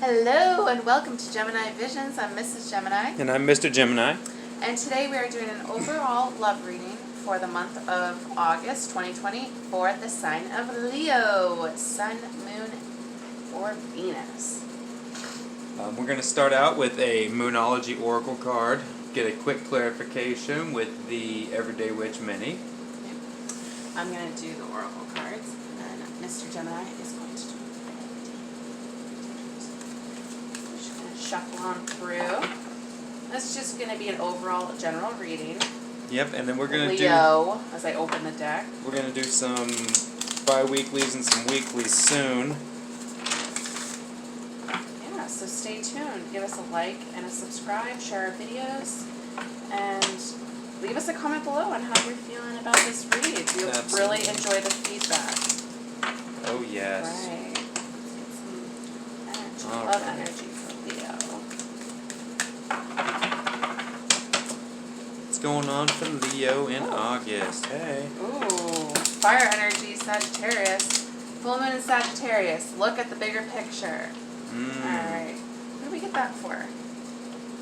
Hello and welcome to Gemini Visions. I'm Mrs. Gemini. And I'm Mr. Gemini. And today we are doing an overall love reading for the month of August 2020 for the sign of Leo. Sun, Moon, or Venus. We're going to start out with a Moonology Oracle card. Get a quick clarification with the Everyday Witch Mini. I'm going to do the Oracle cards and then Mr. Gemini is going to do it. We're just going to shuffle on through. This is just going to be an overall general reading. Yep, and then we're going to Leo, as I open the deck. We're going to do some bi-weeklies and some weeklies soon. Yeah, so stay tuned. Give us a like and a subscribe, share our videos, and leave us a comment below on how you're feeling about this read. You'll really enjoy the feedback. Oh, yes. Right. Let's get some energy. All Love right. energy for Leo. What's going on for Leo in August? Hey. Ooh, fire energy, Sagittarius. Full moon in Sagittarius. Look at the bigger picture. Alright. What did we get that for?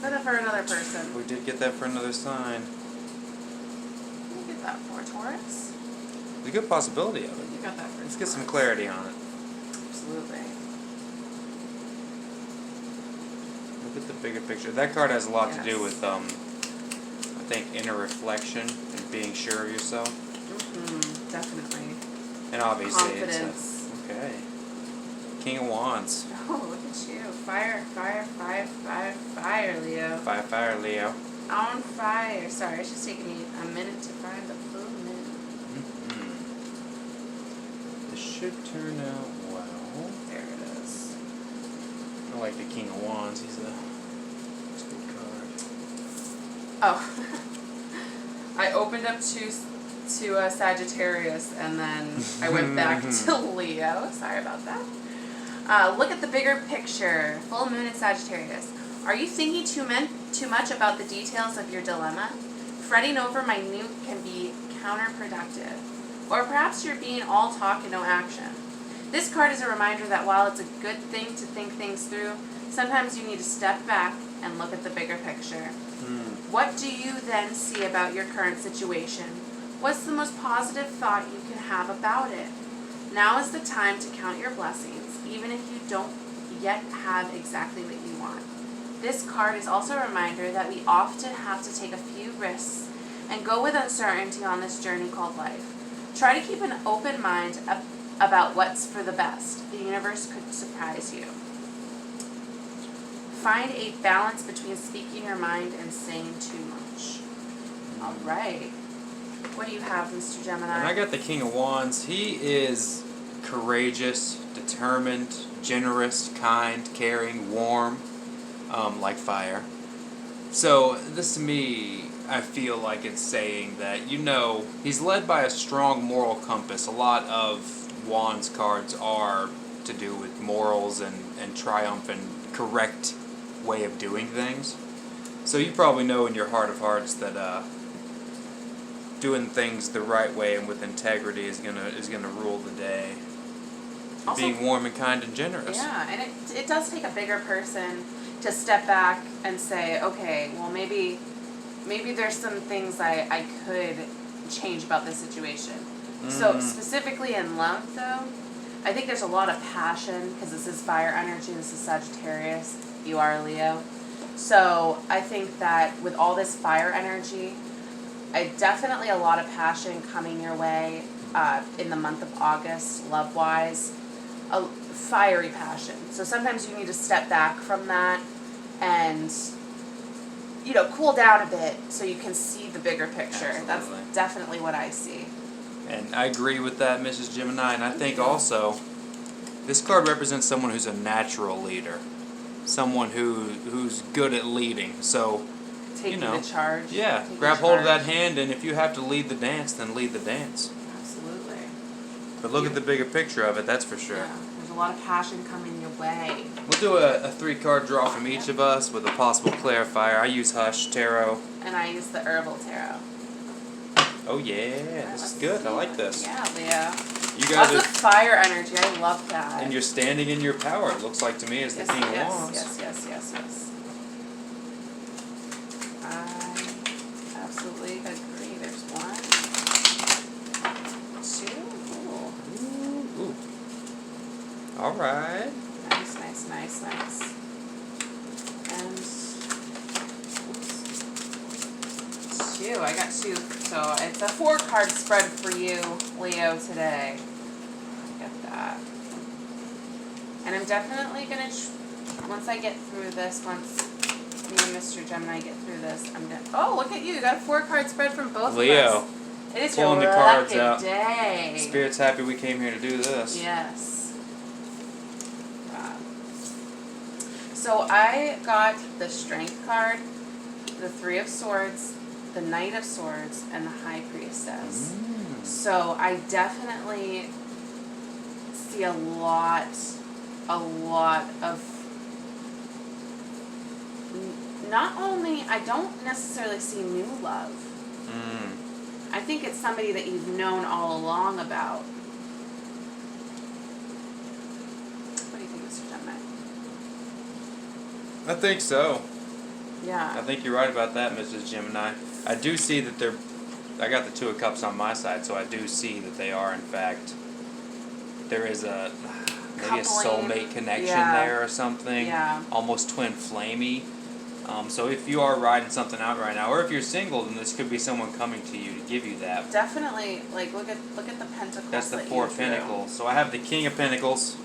Got that for another person. We did get that for another sign. What did we get that for? Taurus? There's a good possibility of it. You got that for Let's get some Taurus. clarity on it. Absolutely. Look at the bigger picture. That card has a lot to do Yes. with, I think, inner reflection and being sure of yourself. Definitely. And obviously Confidence. okay. King of Wands. Oh, look at you. Fire, fire, fire, fire, fire, Leo. Fire, Leo. On fire. Sorry, it's just taking me a minute to find the full moon. This should turn out well. There it is. I like the King of Wands. He's a good card. Oh. I opened up to Sagittarius and then I went back to Leo. Sorry about that. Look at the bigger picture. Full moon in Sagittarius. Are you thinking too much about the details of your dilemma? Fretting over minute can be counterproductive. Or perhaps you're being all talk and no action. This card is a reminder that while it's a good thing to think things through, sometimes you need to step back and look at the bigger picture. What do you then see about your current situation? What's the most positive thought you can have about it? Now is the time to count your blessings, even if you don't yet have exactly what you want. This card is also a reminder that we often have to take a few risks and go with uncertainty on this journey called life. Try to keep an open mind about what's for the best. The universe could surprise you. Find a balance between speaking your mind and saying too much. All right. What do you have, Mr. Gemini? And I got the King of Wands. He is courageous, determined, generous, kind, caring, warm, like fire. So this to me, I feel like it's saying that, he's led by a strong moral compass. A lot of Wands cards are to do with morals and triumph and correct way of doing things. So you probably know in your heart of hearts that doing things the right way and with integrity is gonna rule the day. Also, being warm and kind and generous. Yeah, and it does take a bigger person to step back and say, okay, well maybe there's some things I could change about this situation. So specifically in love though, I think there's a lot of passion because this is fire energy, this is Sagittarius, you are Leo. So I think that with all this fire energy, definitely a lot of passion coming your way in the month of August, love-wise. A fiery passion. So sometimes you need to step back from that and, cool down a bit so you can see the bigger picture. Absolutely. That's definitely what I see. And I agree with that, Mrs. Gemini. And I think also, this card represents someone who's a natural leader. Someone who's good at leading. So, Taking the charge. Yeah, grab hold of that hand, and if you have to lead the dance, then lead the dance. Absolutely. But look at the bigger picture of it, that's for sure. Yeah, there's a lot of passion coming your way. We'll do a 3-card draw from each of us with a possible clarifier. I use Hush Tarot. And I use the Herbal Tarot. Oh yeah, this is good. I like this. Yeah, Leo. You Lots guys of fire energy. I love that. and you're standing in your power. It looks like to me as the King of Wands. Yes. I absolutely agree. There's one, two. Ooh. All right. Nice. And two. I got two. So it's a 4-card spread for you, Leo, today. Get that. And I'm definitely going to, once I get through this, once me and Mr. Gemini get through this, I'm going to, oh, look at you. You got a 4-card spread from both Leo. of us. It is Pulling your the cards lucky out. day. Spirit's happy we came here to do this. Yes. So I got the Strength card, the 3 of Swords, the Knight of Swords, and the High Priestess. So I definitely see a lot of, not only, I don't necessarily see new love. I think it's somebody that you've known all along about. What do you think, Mr. Gemini? I think so. Yeah. I think you're right about that, Mrs. Gemini. I do see that they're... I got the 2 of Cups on my side, so I do see that they are, in fact... There is a... Maybe a soulmate connection there or something. Yeah. Almost twin flamey. So if you are riding something out right now, or if you're single, then this could be someone coming to you to give you that. Definitely, like, look at the Pentacles. That's the that 4 you of drew. Pentacles. So I have the King of Pentacles,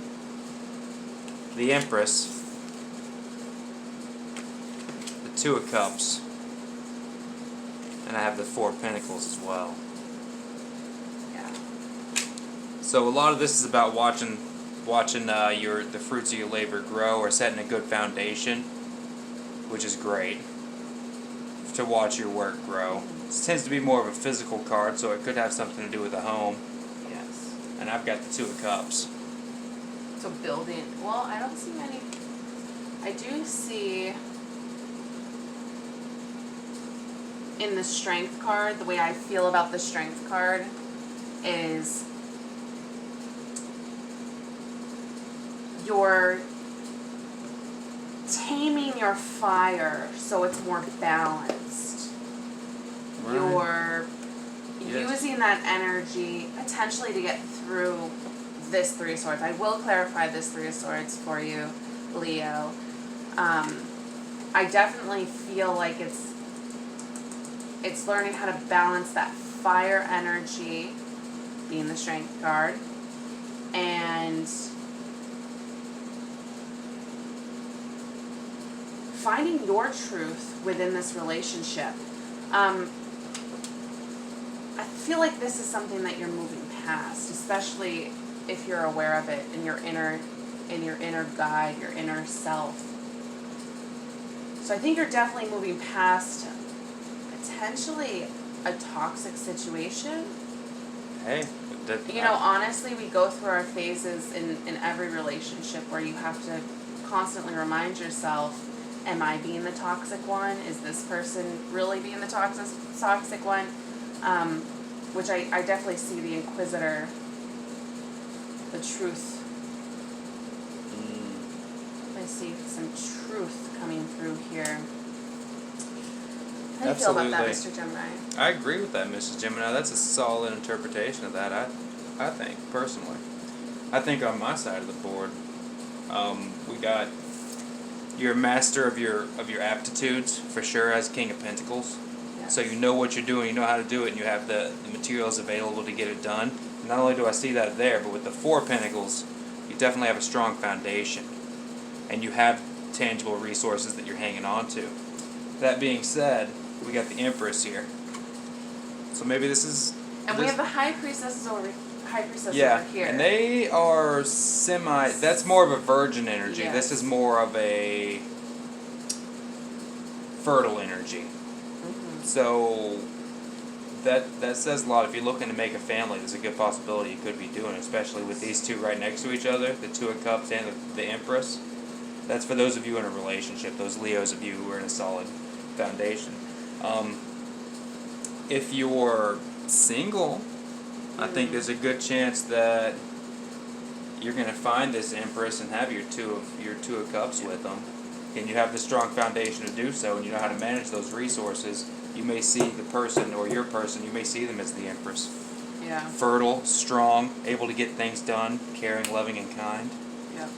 the Empress, the 2 of Cups, and I have the 4 of Pentacles as well. Yeah. So a lot of this is about watching the fruits of your labor grow, or setting a good foundation, which is great to watch your work grow. This tends to be more of a physical card, so it could have something to do with a home. Yes. And I've got the 2 of Cups. So building. Well, I don't see many. I do see in the Strength card, the way I feel about the Strength card is you're taming your fire so it's more balanced. Right. You're Yes. using that energy potentially to get through this 3 of Swords. I will clarify this 3 of Swords for you, Leo. I definitely feel like it's learning how to balance that fire energy, being the Strength card, and finding your truth within this relationship. I feel like this is something that you're moving past, especially if you're aware of it in your inner guide, your inner self. So I think you're definitely moving past potentially a toxic situation. Hey, You know, honestly, we go through our phases in every relationship where you have to constantly remind yourself, am I being the toxic one? Is this person really being the toxic one? Which I definitely see the Inquisitor, the truth. I see some truth coming through here. How do you feel about that, Mr. Gemini? I agree with that, Mrs. Gemini. That's a solid interpretation of that, I think, personally. I think on my side of the board, we got you're a master of your aptitudes, for sure, as King of Pentacles. Yes. So you know what you're doing, you know how to do it, and you have the materials available to get it done. And not only do I see that there, but with the 4 of Pentacles, you definitely have a strong foundation. And you have tangible resources that you're hanging on to. That being said, we got the Empress here. So maybe this is... And we have the High Priestess over here. Yeah, and they are that's more of a virgin energy. Yes. This is more of a fertile energy. Mm-hmm. So that says a lot. If you're looking to make a family, there's a good possibility you could be doing it, especially with these two right next to each other, the 2 of Cups and the Empress. That's for those of you in a relationship, those Leos of you who are in a solid foundation. If you're single, I think there's a good chance that you're going to find this Empress and have your two of Cups with them, and you have the strong foundation to do so, and you know how to manage those resources. You may see the person or your person. You may see them as the Empress. Yeah. Fertile, strong, able to get things done, caring, loving, and kind. Yep.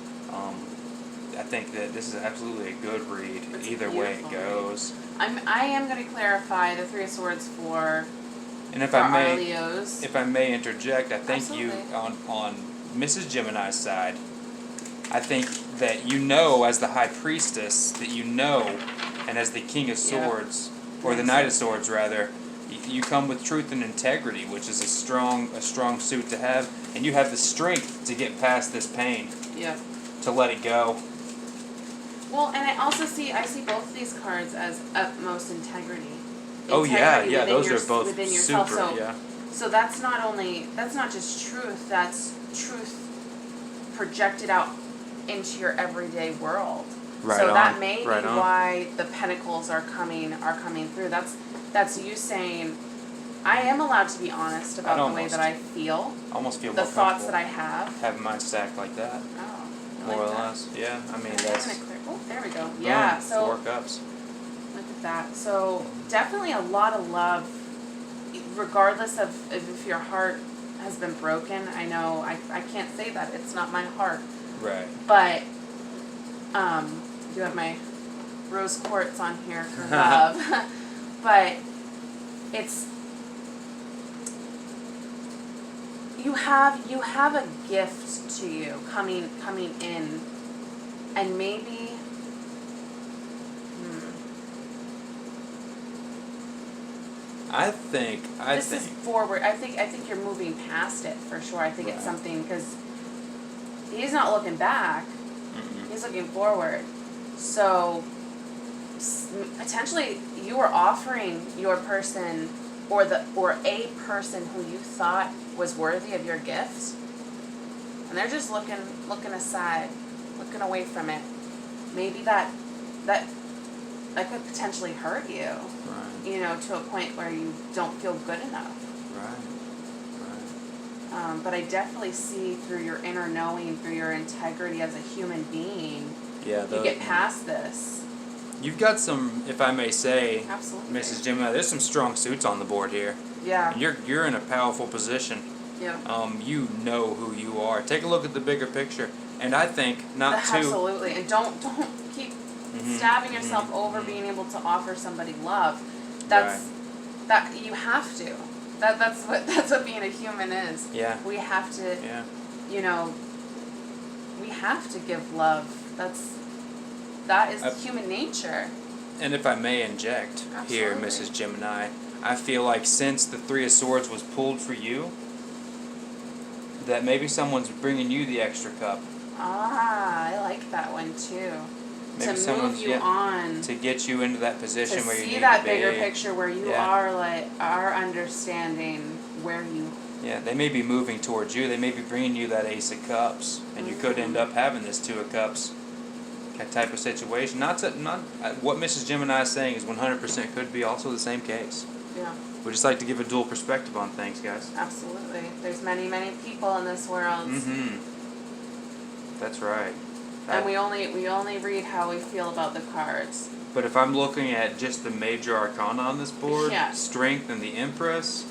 I think that this is absolutely a good read. It's Either way it beautiful. goes. I am going to clarify the Three of Swords for And if for I our may, Leos. if I may interject, I think you Absolutely. on Mrs. Gemini's side, I think that you know as the High Priestess that you know, and as the King of Swords or the Knight of Swords rather, you come with truth and integrity, which is a strong suit to have, and you have the strength to get past this pain, Yep. to let it go. Well, and I see both of these cards as utmost integrity. Oh yeah, Integrity yeah, within those are both within yourself. super, So, yeah. so that's not just truth. That's truth projected out into your everyday world. Right so on, that may right be on. why the pentacles are coming through. That's you saying, I am allowed to be honest about the way almost- that I feel, I almost feel the more thoughts comfortable that I have. having mine stacked like that, Oh, I more like or that. less. Yeah, I mean Okay, that's I'm gonna clear. Oh, there we go. Yeah. boom, So 4 cups. look at that. So definitely a lot of love, regardless of if your heart has been broken. I know I can't say that. It's not my heart. Right. But I do have my rose quartz on here for love. But it's you have a gift to you coming in, and maybe I think this is forward. I think you're moving past it for sure. I think it's Right. something, because he's not looking back. Mm-mm. He's looking forward. So potentially you were offering your person or a person who you thought was worthy of your gift, and they're just looking aside, looking away from it. Maybe that could potentially hurt you. Right. You know, to a point where you don't feel good enough. Right. But I definitely see through your inner knowing, through your integrity as a human being, Yeah. you get past this. You've got some, if I may say, Absolutely. Mrs. Gemini. There's some strong suits on the board here. Yeah. And you're in a powerful position. Yeah. You know who you are. Take a look at the bigger picture, and I think not too. Absolutely. And don't keep stabbing yourself over being able to offer somebody love. That you have to. That's what being a human is. Yeah. We have to. Yeah. You know. We have to give love. That is human nature. And if I may inject here, Absolutely. Mrs. Gemini, I feel like since the Three of Swords was pulled for you, that maybe someone's bringing you the extra cup. Ah, I like that one too. Maybe to someone's move you on. to get you into that position To where you see need that to be. bigger picture where you Yeah. are understanding where you. Yeah, they may be moving towards you. They may be bringing you that Ace of Cups, and you could end up having this Two of Cups type of situation. Not what Mrs. Gemini is saying is 100% could be also the same case. Yeah. We just like to give a dual perspective on things, guys. Absolutely. There's many people in this world. That's right. And we only read how we feel about the cards. But if I'm looking at just the major arcana on this board, Yeah. Strength and the Empress,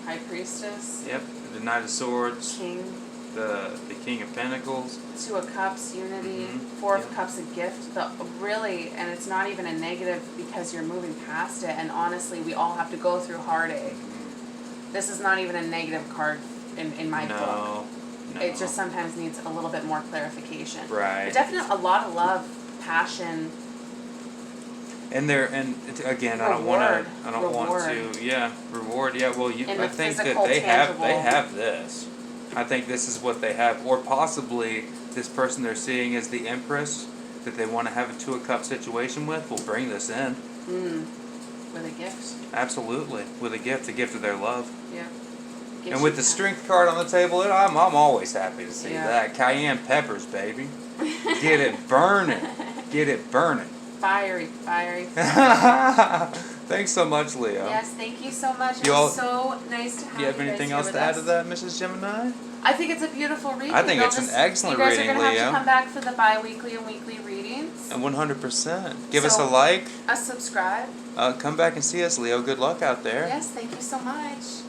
High Priestess. yep, the Knight of Swords, King. the King of Pentacles. Two of Cups, unity. Mhm. Four of Yep. Cups, a gift. And it's not even a negative because you're moving past it. And honestly, we all have to go through heartache. This is not even a negative card in my book. No. It just sometimes needs a little bit more clarification. Right. But definitely a lot of love, passion. And again, I don't want to. Yeah, reward. Yeah, well, In I the think that physical, they tangible. have this. I think this is what they have, or possibly this person they're seeing as the Empress that they want to have a Two of Cups situation with will bring this in. With a gift. Absolutely, with a gift of their love. Yeah. And with the Strength card on the table, I'm always happy to see Yeah. that. Cayenne peppers, baby. Get it burning. Get it burning. Fiery. Thanks so much, Leo. Yes, thank you so much. It You all- was so nice to have Do you have guys anything here else with to add us. to that, Mrs. Gemini? I think it's a beautiful reading. I think They'll it's an just- excellent you guys reading, are gonna Leo. have to come back for the bi-weekly and weekly readings. And 100%. Give us a So- like. Subscribe. Come back and see us, Leo. Good luck out there. Yes, thank you so much.